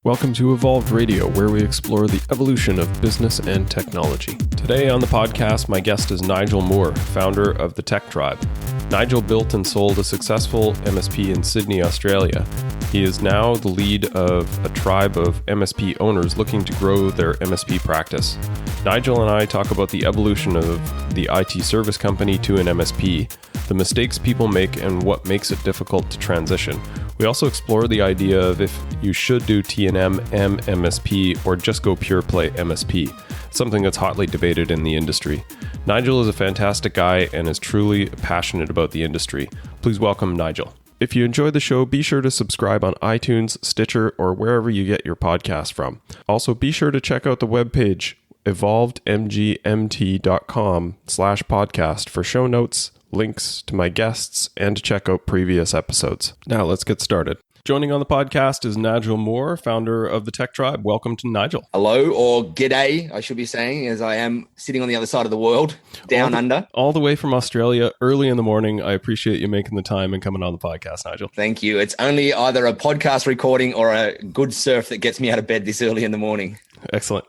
Welcome to Evolved Radio, where we explore the evolution of business and technology. Today on the podcast, my guest is Nigel Moore, founder of the Tech Tribe. Nigel built and sold a successful MSP in Sydney, Australia. He is now the lead of a tribe of MSP owners looking to grow their MSP practice. Nigel and I talk about the evolution of the IT service company to an MSP, the mistakes people make, and what makes it difficult to transition. We also explore the idea of if you should do TnM MSP or just go pure play MSP, something that's hotly debated in the industry. Nigel is a fantastic guy and is truly passionate about the industry. Please welcome Nigel. If you enjoy the show, be sure to subscribe on iTunes, Stitcher, or wherever you get your podcast from. Also, be sure to check out the webpage evolvedmgmt.com/podcast for show notes, links to my guests, and to check out previous episodes. Now let's get started. Joining on the podcast is Nigel Moore, founder of the Tech Tribe. Welcome to Nigel. Hello, or g'day, I should be saying, as I am sitting on the other side of the world, under. All the way from Australia, early in the morning. I appreciate you making the time and coming on the podcast, Nigel. Thank you. It's only either a podcast recording or a good surf that gets me out of bed this early in the morning. Excellent.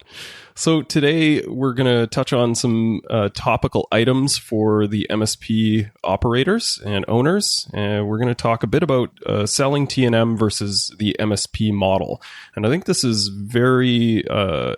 So today we're going to touch on some topical items for the MSP operators and owners. And we're going to talk a bit about selling TnM versus the MSP model. And I think this is very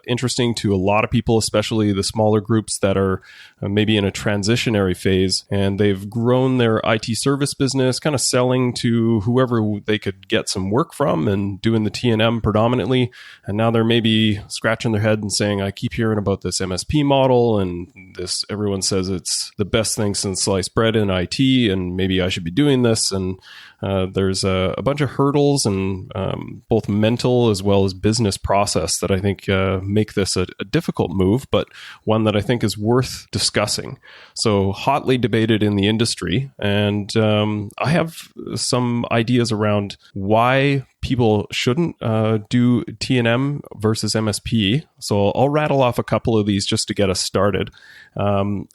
interesting to a lot of people, especially the smaller groups that are maybe in a transitionary phase. And they've grown their IT service business, kind of selling to whoever they could get some work from and doing the TnM predominantly. And now they're maybe scratching their head and saying, I keep hearing about this MSP model and this, everyone says it's the best thing since sliced bread in IT and maybe I should be doing this. And there's a bunch of hurdles and both mental as well as business process that I think make this a difficult move, but one that I think is worth discussing. So hotly debated in the industry. And I have some ideas around why people shouldn't do TnM versus MSP. So I'll rattle off a couple of these just to get us started. One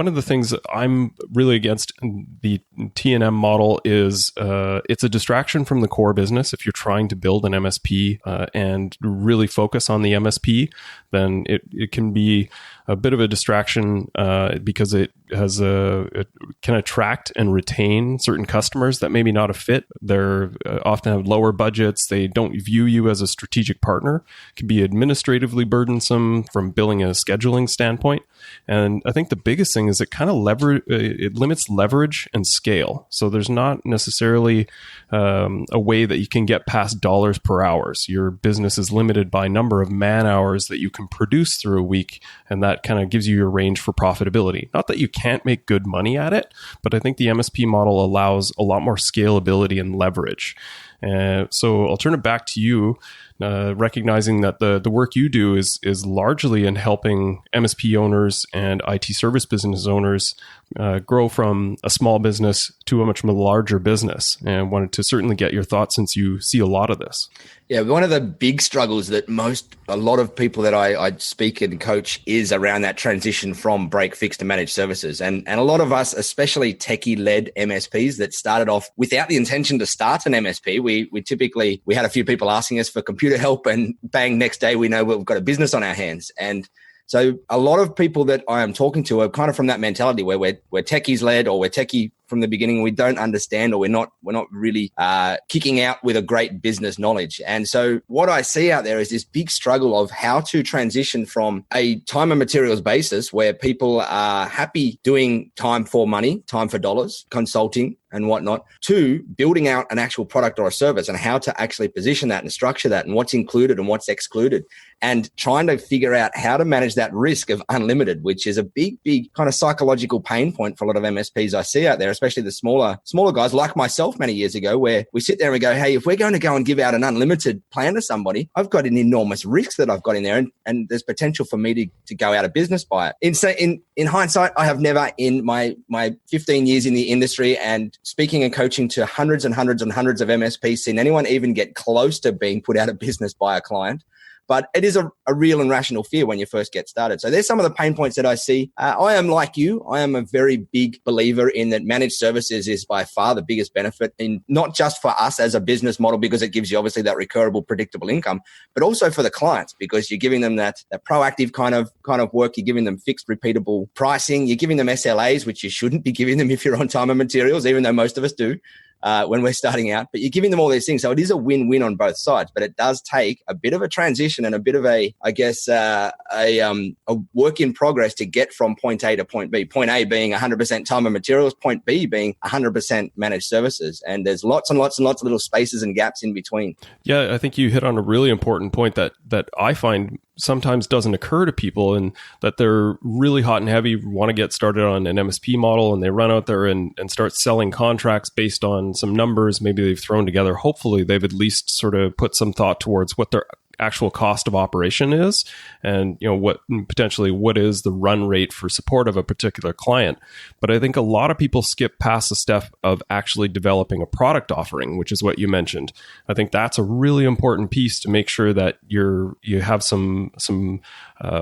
of the things that I'm really against the TnM model is it's a distraction from the core business. If you're trying to build an MSP and really focus on the MSP, then it can be a bit of a distraction because it can attract and retain certain customers that maybe not a fit. They're often have lower budgets. They don't view you as a strategic partner. It can be administratively burdensome from billing and scheduling standpoint. And I think the biggest thing is it kind of it limits leverage and scale. So there's not necessarily a way that you can get past dollars per hours. Your business is limited by number of man hours that you can produce through a week, and that kind of gives you your range for profitability. Not that you can't make good money at it, but I think the MSP model allows a lot more scalability and leverage. So I'll turn it back to you, recognizing that the work you do is largely in helping MSP owners and IT service business owners grow from a small business to a much more larger business. And I wanted to certainly get your thoughts since you see a lot of this. Yeah, one of the big struggles that a lot of people that I speak and coach is around that transition from break, fix to managed services. And a lot of us, especially techie-led MSPs that started off without the intention to start an MSP, we had a few people asking us for computer help and bang, next day we know we've got a business on our hands. And so a lot of people that I am talking to are kind of from that mentality where we're techies led or we're techie from the beginning. We don't understand or we're not really kicking out with a great business knowledge. And so what I see out there is this big struggle of how to transition from a time and materials basis where people are happy doing time for money, time for dollars, consulting and whatnot, to building out an actual product or a service and how to actually position that and structure that and what's included and what's excluded, and trying to figure out how to manage that risk of unlimited, which is a big kind of psychological pain point for a lot of MSPs I see out there, especially the smaller guys like myself many years ago, where we sit there and we go, hey, if we're going to go and give out an unlimited plan to somebody, I've got an enormous risk that I've got in there, and there's potential for me to go out of business by it. In hindsight, I have never in my 15 years in the industry and speaking and coaching to hundreds and hundreds and hundreds of MSPs seen anyone even get close to being put out of business by a client. but it is a real and rational fear when you first get started. So there's some of the pain points that I see. I am like you. I am a very big believer in that managed services is by far the biggest benefit, in not just for us as a business model, because it gives you obviously that recurable, predictable income, but also for the clients, because you're giving them that proactive kind of work. You're giving them fixed, repeatable pricing. You're giving them SLAs, which you shouldn't be giving them if you're on time and materials, even though most of us do. When we're starting out, but you're giving them all these things. So it is a win-win on both sides, but it does take a bit of a transition and a bit of a work in progress to get from point A to point B. Point A being 100% time and materials, point B being 100% managed services. And there's lots and lots and lots of little spaces and gaps in between. Yeah, I think you hit on a really important point that I find sometimes doesn't occur to people, and that they're really hot and heavy, want to get started on an MSP model, and they run out there and start selling contracts based on some numbers maybe they've thrown together. Hopefully they've at least sort of put some thought towards what their actual cost of operation is, and what is the run rate for support of a particular client. But I think a lot of people skip past the step of actually developing a product offering, which is what you mentioned. I think that's a really important piece to make sure that you have some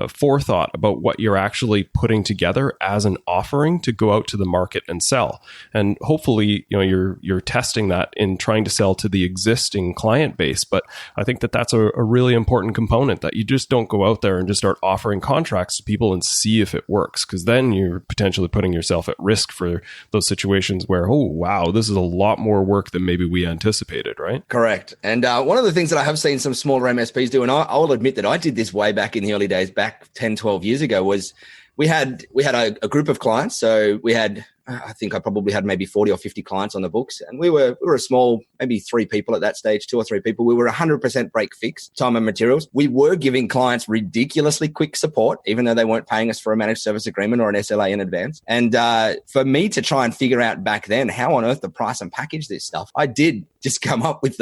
forethought about what you're actually putting together as an offering to go out to the market and sell. And hopefully, you're testing that in trying to sell to the existing client base. But I think that's a really important component, that you just don't go out there and just start offering contracts to people and see if it works, because then you're potentially putting yourself at risk for those situations where, oh, wow, this is a lot more work than maybe we anticipated, right? Correct. And one of the things that I have seen some smaller MSPs do, and I'll admit that I did this way back in the early days, back 10, 12 years ago, was we had a group of clients. So we had, I think I probably had maybe 40 or 50 clients on the books, and we were a small, maybe 3 people at that stage, 2 or 3 people. We were 100% break fix, time and materials. We were giving clients ridiculously quick support, even though they weren't paying us for a managed service agreement or an SLA in advance. And for me to try and figure out back then how on earth to price and package this stuff, I did just come up with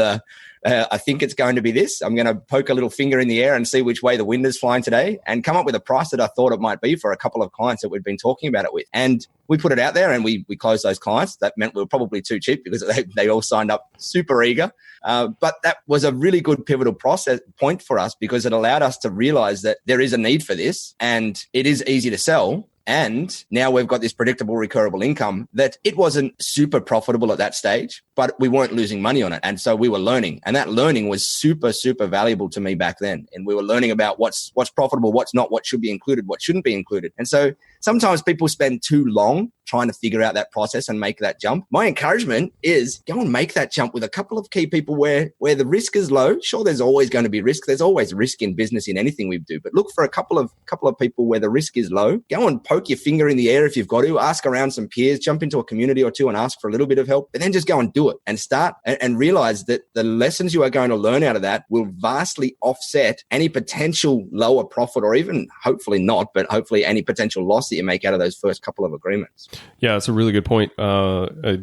I think it's going to be this. I'm going to poke a little finger in the air and see which way the wind is flying today, and come up with a price that I thought it might be for a couple of clients that we'd been talking about it with. And we put it out there, and we closed those clients. That meant we were probably too cheap, because they all signed up super eager. But that was a really good pivotal point for us, because it allowed us to realize that there is a need for this, and it is easy to sell. And now we've got this predictable, recurable income that it wasn't super profitable at that stage, but we weren't losing money on it. And so we were learning, and that learning was super, super valuable to me back then. And we were learning about what's profitable, what's not, what should be included, what shouldn't be included. And so sometimes people spend too long trying to figure out that process and make that jump. My encouragement is go and make that jump with a couple of key people where the risk is low. Sure, there's always going to be risk. There's always risk in business, in anything we do. But look for a couple of people where the risk is low. Go and poke your finger in the air if you've got to. Ask around some peers, jump into a community or two and ask for a little bit of help. But then just go and do it and start and realize that the lessons you are going to learn out of that will vastly offset any potential lower profit, or even hopefully not, but hopefully any potential loss that you make out of those first couple of agreements. Yeah, it's a really good point.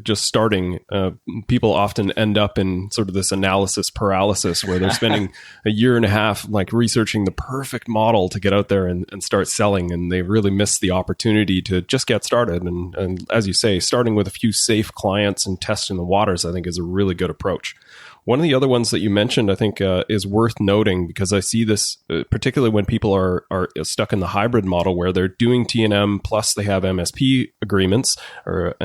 Just starting, people often end up in sort of this analysis paralysis, where they're spending a year and a half like researching the perfect model to get out there and start selling, and they really miss the opportunity to just get started. And as you say, starting with a few safe clients and testing the waters, I think, is a really good approach. One of the other ones that you mentioned, I think, is worth noting, because I see this particularly when people are stuck in the hybrid model where they're doing TnM plus they have MSP agreements or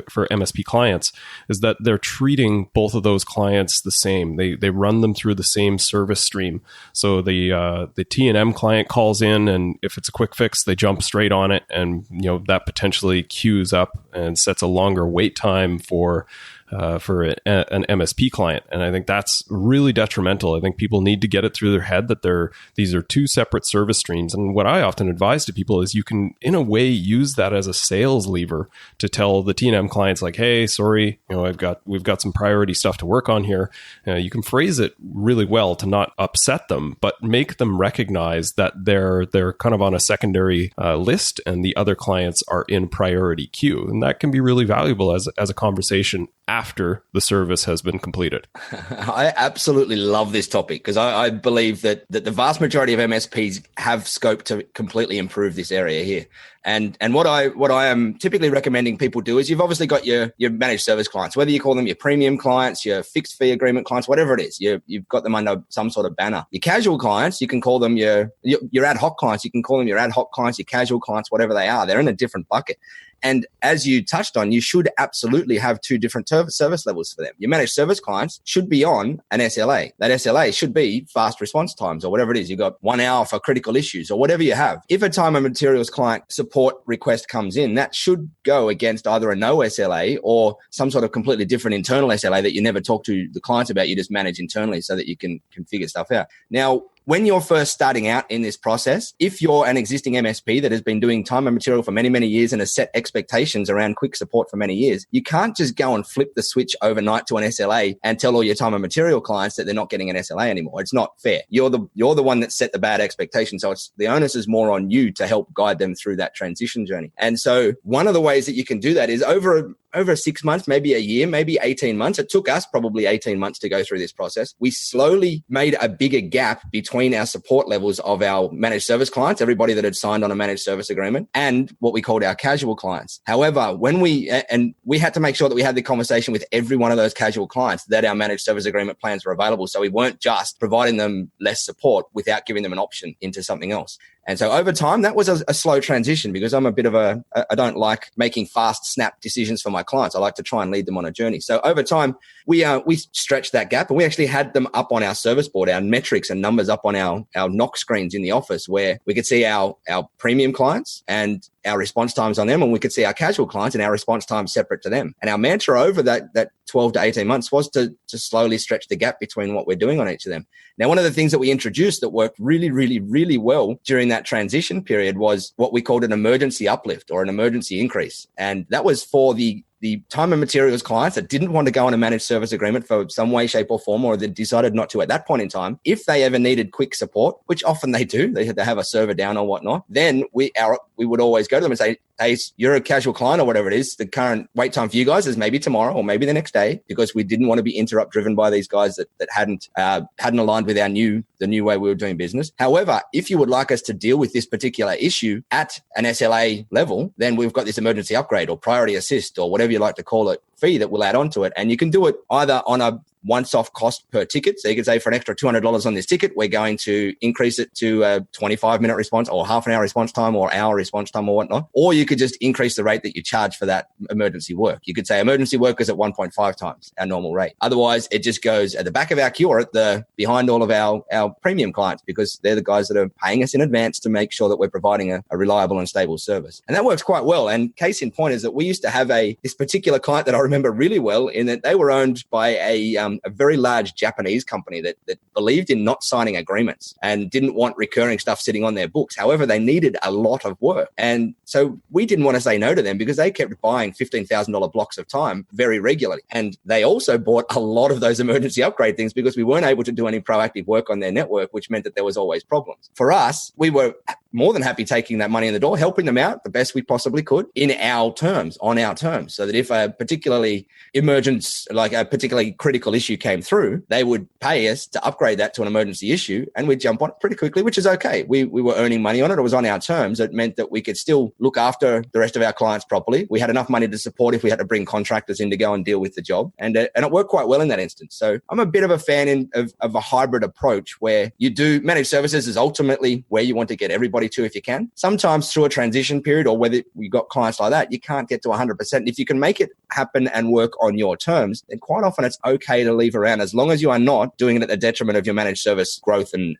for MSP clients, is that they're treating both of those clients the same. They run them through the same service stream. So the TnM client calls in, and if it's a quick fix, they jump straight on it, and that potentially queues up and sets a longer wait time for an MSP client. And I think that's really detrimental. I think people need to get it through their head that these are 2 separate service streams. And what I often advise to people is you can, in a way, use that as a sales lever to tell the TnM clients, like, hey, sorry, we've got some priority stuff to work on here. You can phrase it really well to not upset them, but make them recognize that they're kind of on a secondary list, and the other clients are in priority queue. And that can be really valuable as a conversation after the service has been completed. I absolutely love this topic, because I believe that the vast majority of MSPs have scope to completely improve this area here. And what I am typically recommending people do is you've obviously got your managed service clients, whether you call them your premium clients, your fixed fee agreement clients, whatever it is, you've got them under some sort of banner. Your casual clients, you can call them your ad hoc clients. You can call them your ad hoc clients, your casual clients, whatever they are. They're in a different bucket. And as you touched on, you should absolutely have two different service levels for them. Your managed service clients should be on an SLA. That SLA should be fast response times or whatever it is. You've got 1 hour for critical issues or whatever you have. If a time and materials client support request comes in, that should go against either a no SLA or some sort of completely different internal SLA that you never talk to the clients about. You just manage internally so that you can figure stuff out. Now, when you're first starting out in this process, if you're an existing MSP that has been doing time and material for many, many years and has set expectations around quick support for many years, you can't just go and flip the switch overnight to an SLA and tell all your time and material clients that they're not getting an SLA anymore. It's not fair. You're the one that set the bad expectation. So the onus is more on you to help guide them through that transition journey. And so one of the ways that you can do that is over 6 months, maybe a year, maybe 18 months. It took us probably 18 months to go through this process. We slowly made a bigger gap between our support levels of our managed service clients, everybody that had signed on a managed service agreement, and what we called our casual clients. However, we had to make sure that we had the conversation with every one of those casual clients that our managed service agreement plans were available. So we weren't just providing them less support without giving them an option into something else. And so over time, that was a slow transition because I'm I don't like making fast snap decisions for my clients. I like to try and lead them on a journey. So over time, we stretched that gap and we actually had them up on our service board, our metrics and numbers up on our knock screens in the office where we could see our premium clients and our response times on them, and we could see our casual clients and our response times separate to them. And our mantra over that 12 to 18 months was to slowly stretch the gap between what we're doing on each of them. Now, one of the things that we introduced that worked really, really, really well during that transition period was what we called an emergency uplift or an emergency increase. And that was for the time and materials clients that didn't want to go on a managed service agreement for some way, shape or form, or that decided not to at that point in time. If they ever needed quick support, which often they do, they had to have a server down or whatnot, then we would always go to them and say, hey, you're a casual client or whatever it is. The current wait time for you guys is maybe tomorrow or maybe the next day, because we didn't want to be interrupt driven by these guys that hadn't aligned with the new way we were doing business. However, if you would like us to deal with this particular issue at an SLA level, then we've got this emergency upgrade or priority assist or whatever you like to call it fee that we'll add onto it. And you can do it either on a once-off cost per ticket. So you could say for an extra $200 on this ticket, we're going to increase it to a 25-minute response or half an hour response time or hour response time or whatnot. Or you could just increase the rate that you charge for that emergency work. You could say emergency work is at 1.5 times our normal rate. Otherwise, it just goes at the back of our queue or behind all of our premium clients, because they're the guys that are paying us in advance to make sure that we're providing a reliable and stable service. And that works quite well. And case in point is that we used to have this particular client that I remember really well, in that they were owned by a very large Japanese company that believed in not signing agreements and didn't want recurring stuff sitting on their books. However, they needed a lot of work. And so we didn't want to say no to them because they kept buying $15,000 blocks of time very regularly. And they also bought a lot of those emergency upgrade things because we weren't able to do any proactive work on their network, which meant that there was always problems. For us, we were more than happy taking that money in the door, helping them out the best we possibly could on our terms, so that if a particularly particularly critical issue came through, they would pay us to upgrade that to an emergency issue, and we'd jump on it pretty quickly, which is okay. We were earning money on it. It was on our terms. It meant that we could still look after the rest of our clients properly. We had enough money to support if we had to bring contractors in to go and deal with the job. And it worked quite well in that instance. So I'm a bit of a fan of a hybrid approach where you do managed services is ultimately where you want to get everybody to if you can. Sometimes through a transition period or whether we got clients like that, you can't get to 100%. If you can make it happen and work on your terms, then quite often it's okay to leave around as long as you are not doing it at the detriment of your managed service growth and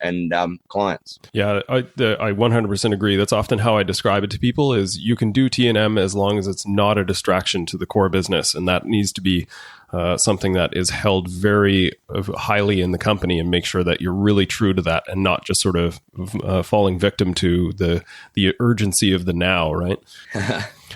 clients. Yeah, I 100% agree. That's often how I describe it to people is you can do TnM as long as it's not a distraction to the core business. And that needs to be something that is held very highly in the company, and make sure that you're really true to that and not just sort of falling victim to the urgency of the now, right?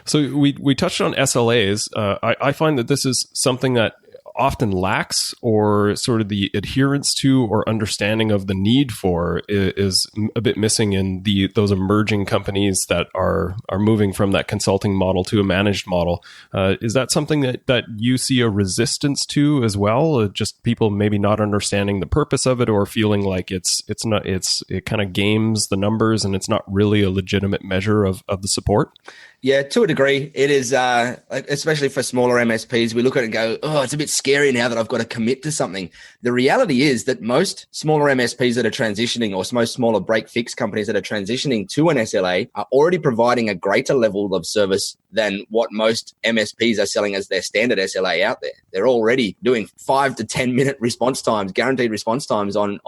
So we touched on SLAs. I find that this is something that often lacks, or sort of the adherence to or understanding of the need for, is a bit missing in those emerging companies that are moving from that consulting model to a managed model. Is that something that you see a resistance to as well? Just people maybe not understanding the purpose of it, or feeling like it kind of games the numbers and it's not really a legitimate measure of the support? Yeah, to a degree, it is, especially for smaller MSPs, we look at it and go, oh, it's a bit scary now that I've got to commit to something. The reality is that most smaller MSPs that are transitioning, or most smaller break-fix companies that are transitioning to an SLA, are already providing a greater level of service than what most MSPs are selling as their standard SLA out there. They're already doing 5 to 10 minute response times, guaranteed response times on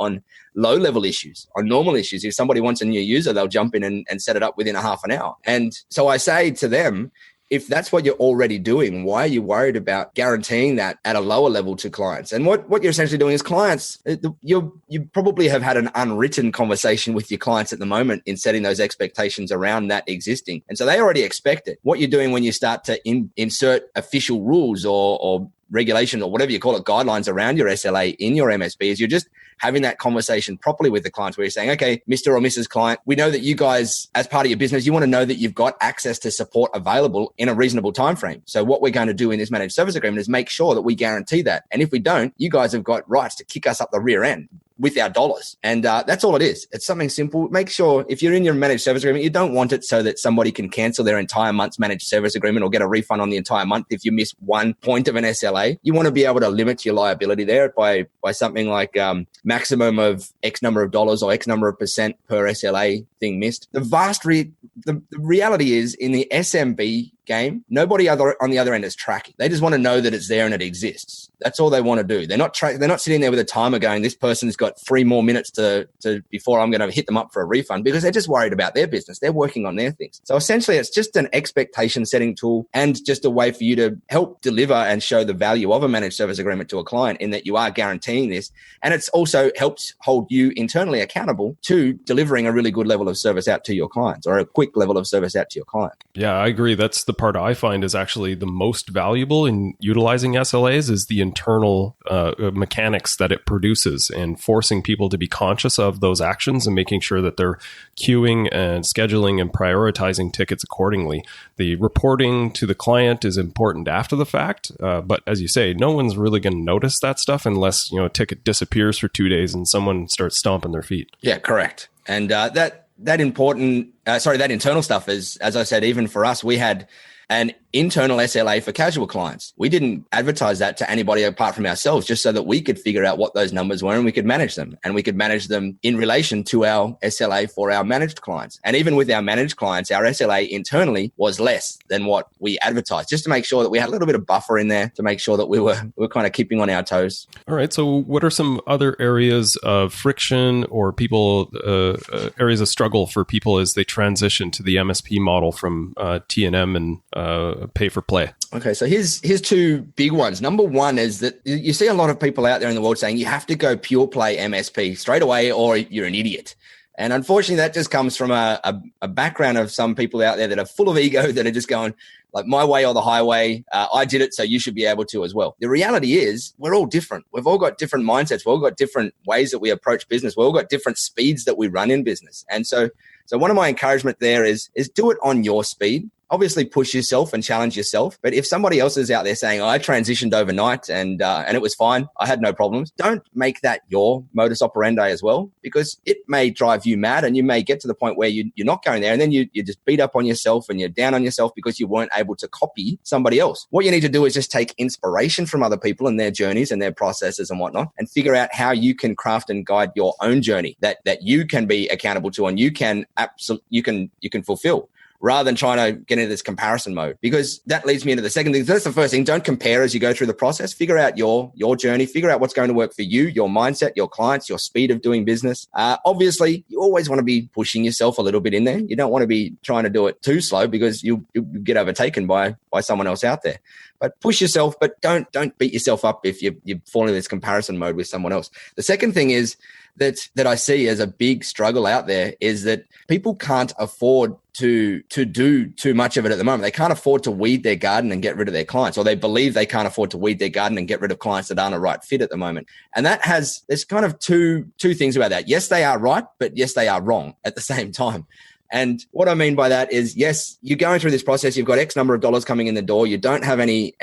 low-level issues, on normal issues. If somebody wants a new user, they'll jump in and set it up within a half an hour. And so I say to them, if that's what you're already doing, why are you worried about guaranteeing that at a lower level to clients? And what you're essentially doing is clients, you probably have had an unwritten conversation with your clients at the moment in setting those expectations around that existing. And so they already expect it. What you're doing when you start to insert official rules or regulation or whatever you call it, guidelines around your SLA in your MSP, is you're just having that conversation properly with the clients, where you're saying, okay, Mr. or Mrs. Client, we know that you guys, as part of your business, you want to know that you've got access to support available in a reasonable time frame. So what we're going to do in this managed service agreement is make sure that we guarantee that. And if we don't, you guys have got rights to kick us up the rear end with our dollars. And that's all it is. It's something simple. Make sure if you're in your managed service agreement, you don't want it so that somebody can cancel their entire month's managed service agreement or get a refund on the entire month if you miss one point of an SLA. You want to be able to limit your liability there by something like maximum of X number of dollars or X number of % per SLA thing missed. The reality is, in the SMB game, nobody on the other end is tracking. They just want to know that it's there and it exists. That's all they want to do. They're not sitting there with a timer going, this person's got 3 more minutes to before I'm going to hit them up for a refund, because they're just worried about their business. They're working on their things. So essentially, it's just an expectation setting tool and just a way for you to help deliver and show the value of a managed service agreement to a client, in that you are guaranteeing this. And it's also helps hold you internally accountable to delivering a really good level of service out to your clients, or a quick level of service out to your client. Yeah, I agree. That's the part I find is actually the most valuable in utilizing SLAs, is the internal mechanics that it produces, and forcing people to be conscious of those actions and making sure that they're queuing and scheduling and prioritizing tickets accordingly. The reporting to the client is important after the fact, but as you say, no one's really going to notice that stuff unless a ticket disappears for 2 days and someone starts stomping their feet. Yeah, correct. And that internal stuff is, as I said, even for us, we had an internal SLA for casual clients. We didn't advertise that to anybody apart from ourselves, just so that we could figure out what those numbers were and we could manage them. And we could manage them in relation to our SLA for our managed clients. And even with our managed clients, our SLA internally was less than what we advertised, just to make sure that we had a little bit of buffer in there to make sure that we were kind of keeping on our toes. All right. So what are some other areas of friction or areas of struggle for people as they transition to the MSP model from TnM and pay for play? Okay, so here's 2 big ones. Number one is that you see a lot of people out there in the world saying you have to go pure play MSP straight away or you're an idiot. And unfortunately, that just comes from a background of some people out there that are full of ego, that are just going like, my way or the highway. I did it, so you should be able to as well. The reality is we're all different. We've all got different mindsets. We've all got different ways that we approach business. We've all got different speeds that we run in business. And so one of my encouragement there is do it on your speed. Obviously push yourself and challenge yourself. But if somebody else is out there saying, I transitioned overnight and it was fine, I had no problems, don't make that your modus operandi as well, because it may drive you mad and you may get to the point where you're not going there. And then you just beat up on yourself and you're down on yourself because you weren't able to copy somebody else. What you need to do is just take inspiration from other people and their journeys and their processes and whatnot, and figure out how you can craft and guide your own journey that you can be accountable to and you can fulfill, rather than trying to get into this comparison mode. Because that leads me into the second thing. So that's the first thing. Don't compare as you go through the process. Figure out your journey. Figure out what's going to work for you, your mindset, your clients, your speed of doing business. Obviously, you always want to be pushing yourself a little bit in there. You don't want to be trying to do it too slow, because you get overtaken by someone else out there. But push yourself, but don't beat yourself up if you fall into this comparison mode with someone else. The second thing is that I see as a big struggle out there is that people can't afford to do too much of it at the moment. They can't afford to weed their garden and get rid of their clients, or they believe they can't afford to weed their garden and get rid of clients that aren't a right fit at the moment. And there's kind of two things about that. Yes, they are right, but yes, they are wrong at the same time. And what I mean by that is, yes, you're going through this process. You've got X number of dollars coming in the door. You don't have any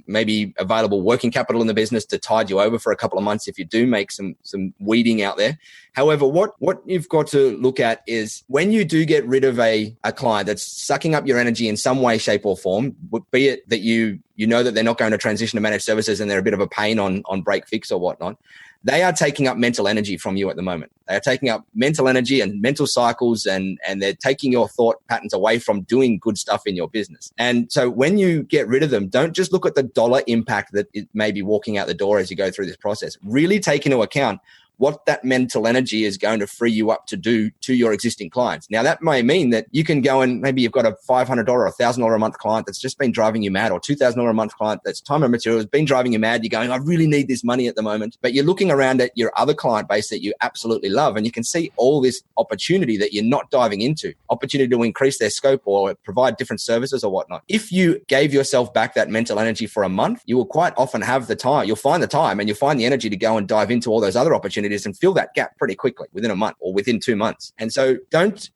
maybe available working capital in the business to tide you over for a couple of months if you do make some weeding out there. However, what you've got to look at is when you do get rid of a client that's sucking up your energy in some way, shape, or form, be it that you know that they're not going to transition to managed services and they're a bit of a pain on break fix or whatnot, they are taking up mental energy from you at the moment. They are taking up mental energy and mental cycles, and they're taking your thought patterns away from doing good stuff in your business. And so when you get rid of them, don't just look at the dollar impact that it may be walking out the door as you go through this process. Really take into account what that mental energy is going to free you up to do to your existing clients. Now, that may mean that you can go and maybe you've got a $500 or $1,000 a month client that's just been driving you mad, or $2,000 a month client that's time and material has been driving you mad. You're going, I really need this money at the moment. But you're looking around at your other client base that you absolutely love, and you can see all this opportunity that you're not diving into, opportunity to increase their scope or provide different services or whatnot. If you gave yourself back that mental energy for a month, you will quite often have the time. You'll find the time and you'll find the energy to go and dive into all those other opportunities and fill that gap pretty quickly within a month or within 2 months. And so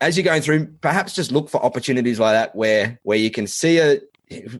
as you're going through, perhaps just look for opportunities like that where you can see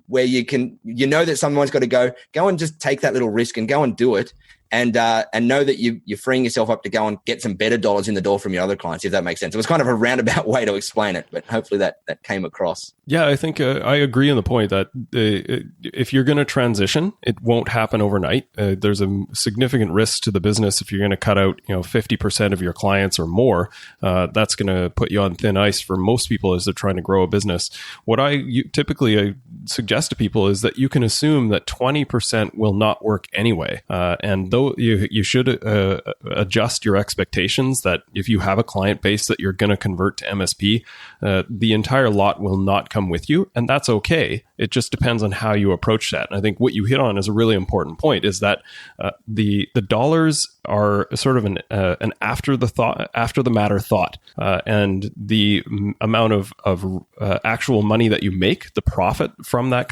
where you know that someone's got to go and just take that little risk and go and do it. And know that you're freeing yourself up to go and get some better dollars in the door from your other clients, if that makes sense. It was kind of a roundabout way to explain it, but hopefully that came across. Yeah, I think I agree on the point that if you're going to transition, it won't happen overnight. There's a significant risk to the business if you're going to cut out 50% of your clients or more. That's going to put you on thin ice for most people as they're trying to grow a business. What I typically suggest to people is that you can assume that 20% will not work anyway, and though you should adjust your expectations that if you have a client base that you're going to convert to MSP, the entire lot will not come with you, and that's okay. It just depends on how you approach that. And I think what you hit on is a really important point, is that the dollars are sort of an after the matter thought, and the amount of actual money that you make, the profit from that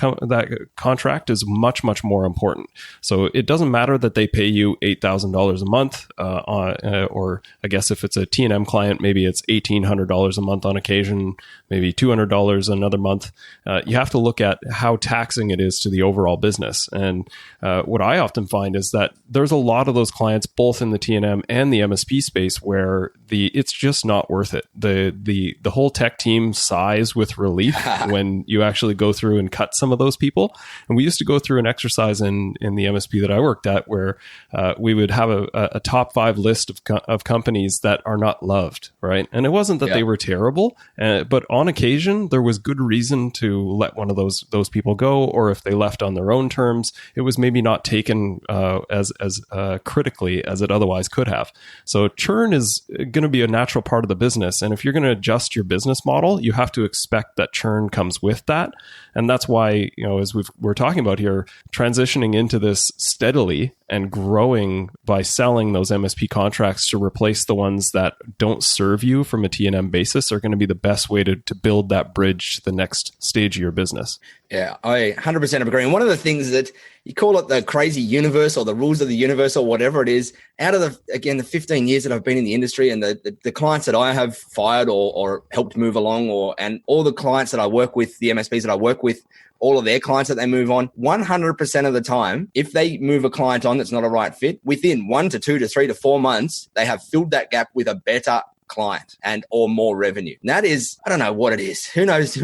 contract, is much more important. So it doesn't matter that they pay you $8,000 a month, or I guess if it's a TnM client, maybe it's $1,800 a month on occasion, maybe $200 another month. You have to look at how taxing it is to the overall business. And what I often find is that there's a lot of those clients, both in the TnM and the MSP space, where it's just not worth it. The whole tech team sighs with relief when you actually go through and cut some of those people. And we used to go through an exercise in the MSP that I worked at where we would have a top 5 list of companies that are not loved, right? And it wasn't that they were terrible, but on occasion there was good reason to let one of those people go, or if they left on their own terms, it was maybe not taken as critically as it otherwise could have. So churn is going to be a natural part of the business, and if you're going to adjust your business model, you have to expect that churn comes with that. And that's why, as we're talking about here, transitioning into this steadily and growing by selling those MSP contracts to replace the ones that don't serve you from a TnM basis are going to be the best way to build that bridge to the next stage of your business. Yeah, I 100% agree. And one of the things that you call it the crazy universe or the rules of the universe or whatever it is, out of the 15 years that I've been in the industry and the clients that I have fired or helped move along, and all the clients that I work with, the MSPs that I work with, all of their clients that they move on, 100% of the time, if they move a client on that's not a right fit, within 1 to 2 to 3 to 4 months, they have filled that gap with a better client or more revenue. And that is, I don't know what it is. Who knows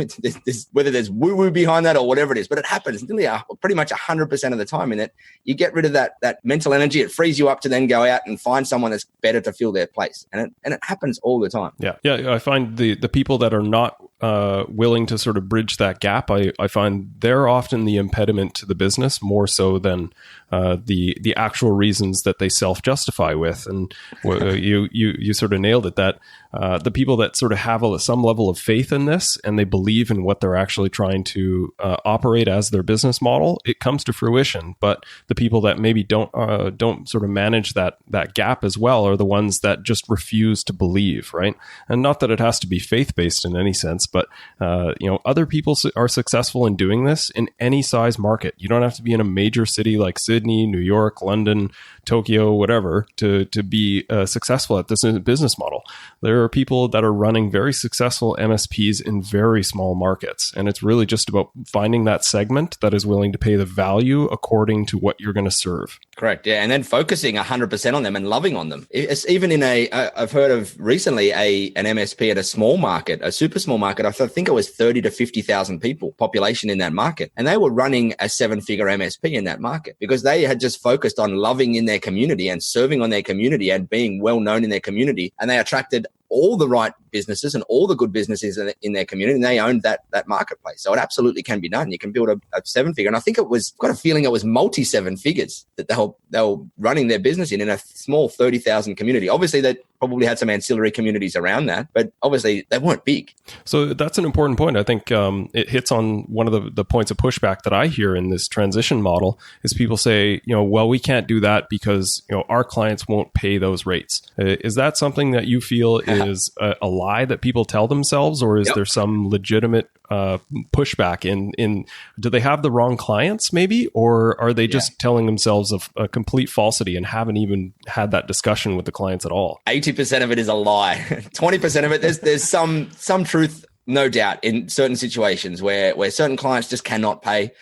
whether there's woo-woo behind that or whatever it is, but it happens nearly pretty much 100% of the time, in that you get rid of that mental energy. It frees you up to then go out and find someone that's better to fill their place. And it happens all the time. Yeah. I find the people that are not willing to sort of bridge that gap, I find they're often the impediment to the business more so than the actual reasons that they self-justify with. And you sort of nailed it, that the people that sort of have some level of faith in this and they believe in what they're actually trying to operate as their business model, it comes to fruition. But the people that maybe don't sort of manage that gap as well are the ones that just refuse to believe, right? And not that it has to be faith-based in any sense, but other people are successful in doing this in any size market. You don't have to be in a major city like Sydney, New York, London, Tokyo, whatever, to be successful at this business model. There are people that are running very successful MSPs in very small markets. And it's really just about finding that segment that is willing to pay the value according to what you're going to serve. Correct. Yeah. And then focusing 100% on them and loving on them. It's even in I've heard of recently an MSP at a small market, a super small market. I think it was 30 to 50,000 people population in that market. And they were running a 7-figure MSP in that market because they had just focused on loving in their community and serving on their community and being well known in their community. And they attracted all the right businesses and all the good businesses in their community, and they owned that marketplace. So it absolutely can be done. You can build a 7-figure, and I think got a feeling it was multi 7 figures that they were running their business in a small 30,000 community. Obviously, they probably had some ancillary communities around that, but obviously they weren't big. So that's an important point. I think it hits on one of the points of pushback that I hear in this transition model is people say, well, we can't do that because our clients won't pay those rates. Is that something that you feel is a lie that people tell themselves, or is there some legitimate pushback in do they have the wrong clients maybe, or are they just telling themselves of a complete falsity and haven't even had that discussion with the clients at all? 80% of it is a lie. 20% of it, there's some truth, no doubt, in certain situations where certain clients just cannot pay.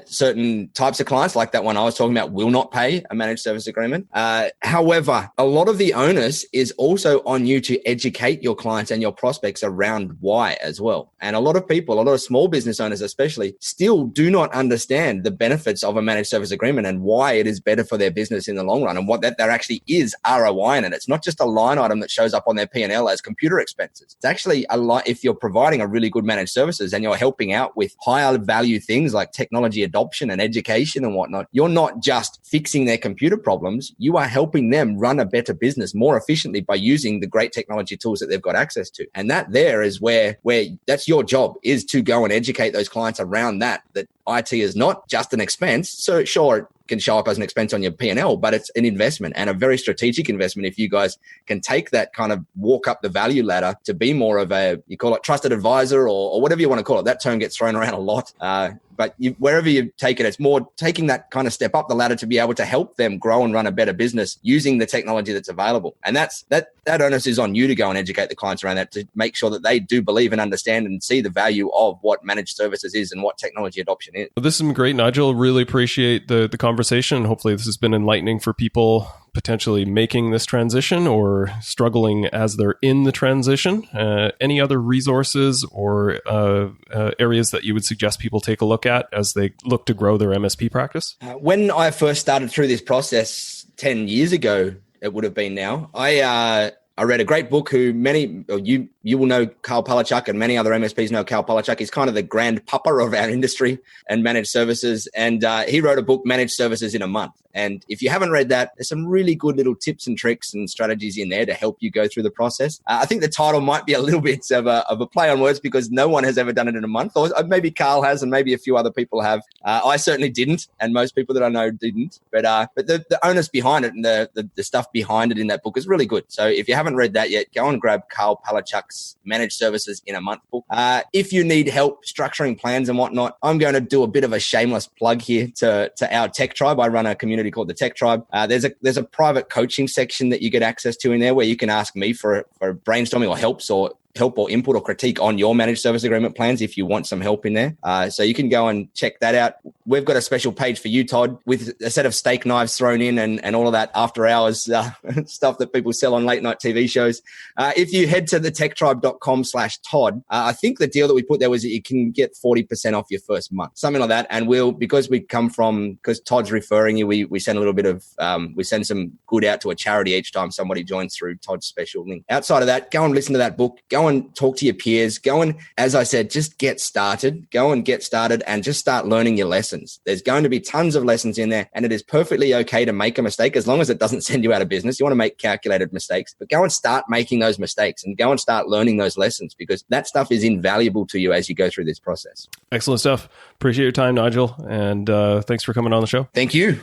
Certain types of clients, like that one I was talking about, will not pay a managed service agreement. However, a lot of the onus is also on you to educate your clients and your prospects around why as well. And a lot of small business owners especially, still do not understand the benefits of a managed service agreement and why it is better for their business in the long run and what that there actually is ROI in it. It's not just a line item that shows up on their P&L as computer expenses. It's actually if you're providing a really good managed services and you're helping out with higher value things like technology adoption and education and whatnot, you're not just fixing their computer problems. You are helping them run a better business more efficiently by using the great technology tools that they've got access to. And that there is where that's your job, is to go and educate those clients around that IT is not just an expense. So sure, it can show up as an expense on your P&L, but it's an investment and a very strategic investment. If you guys can take that kind of walk up the value ladder to be more of you call it trusted advisor or whatever you want to call it. That term gets thrown around a lot. But wherever you take it, it's more taking that kind of step up the ladder to be able to help them grow and run a better business using the technology that's available. And that onus is on you to go and educate the clients around that, to make sure that they do believe and understand and see the value of what managed services is and what technology adoption is. Well, this has been great, Nigel. Really appreciate the conversation. Hopefully this has been enlightening for people potentially making this transition or struggling as they're in the transition. Any other resources or areas that you would suggest people take a look at as they look to grow their MSP practice? When I first started through this process 10 years ago, it would have been now, I read a great book you will know Carl Palachuk, and many other MSPs know Carl Palachuk. He's kind of the grand papa of our industry and managed services. And he wrote a book, Managed Services in a Month. And if you haven't read that, there's some really good little tips and tricks and strategies in there to help you go through the process. I think the title might be a little bit of a play on words because no one has ever done it in a month. Or maybe Carl has and maybe a few other people have. I certainly didn't, and most people that I know didn't. But the onus behind it and the stuff behind it in that book is really good. So if you haven't read that yet, go and grab Carl Palachuk's Managed Services in a Month book. If you need help structuring plans and whatnot, I'm going to do a bit of a shameless plug here to our tech tribe. I run a community called the Tech Tribe. There's a private coaching section that you get access to in there where you can ask me for brainstorming or help or input or critique on your managed service agreement plans if you want some help in there. So you can go and check that out. We've got a special page for you, Todd, with a set of steak knives thrown in and all of that after hours stuff that people sell on late night TV shows. If you head to thetechtribe.com/Todd, I think the deal that we put there was that you can get 40% off your first month, something like that. And because Todd's referring you, we send a little bit of, we send some good out to a charity each time somebody joins through Todd's special link. Outside of that, go and listen to that book. Go go and talk to your peers, go and, as I said, just get started, and just start learning your lessons. There's going to be tons of lessons in there, and it is perfectly okay to make a mistake as long as it doesn't send you out of business. You want to make calculated mistakes, but go and start making those mistakes and go and start learning those lessons, because that stuff is invaluable to you as you go through this process. Excellent stuff. Appreciate your time, Nigel. And thanks for coming on the show. Thank you.